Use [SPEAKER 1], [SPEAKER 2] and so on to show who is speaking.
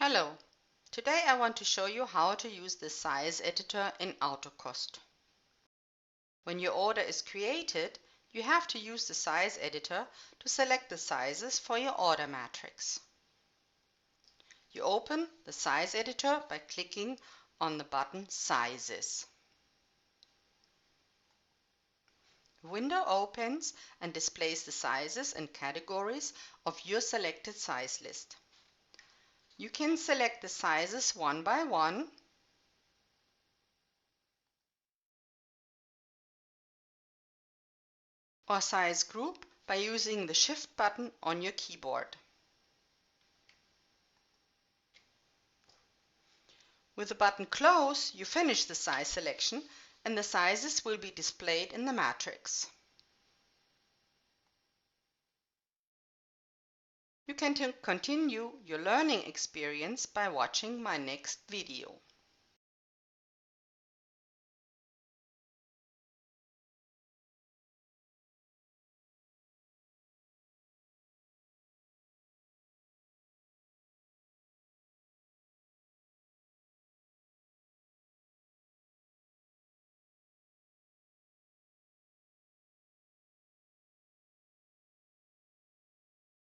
[SPEAKER 1] Hello, today I want to show you how to use the size editor in Autocost. When your order is created, you have to use the size editor to select the sizes for your order matrix. You open the size editor by clicking on the button Sizes. A window opens and displays the sizes and categories of your selected size list. You can select the sizes one by one or size group by using the Shift button on your keyboard. With the button Close, you finish the size selection and the sizes will be displayed in the matrix. You can continue your learning experience by watching my next video.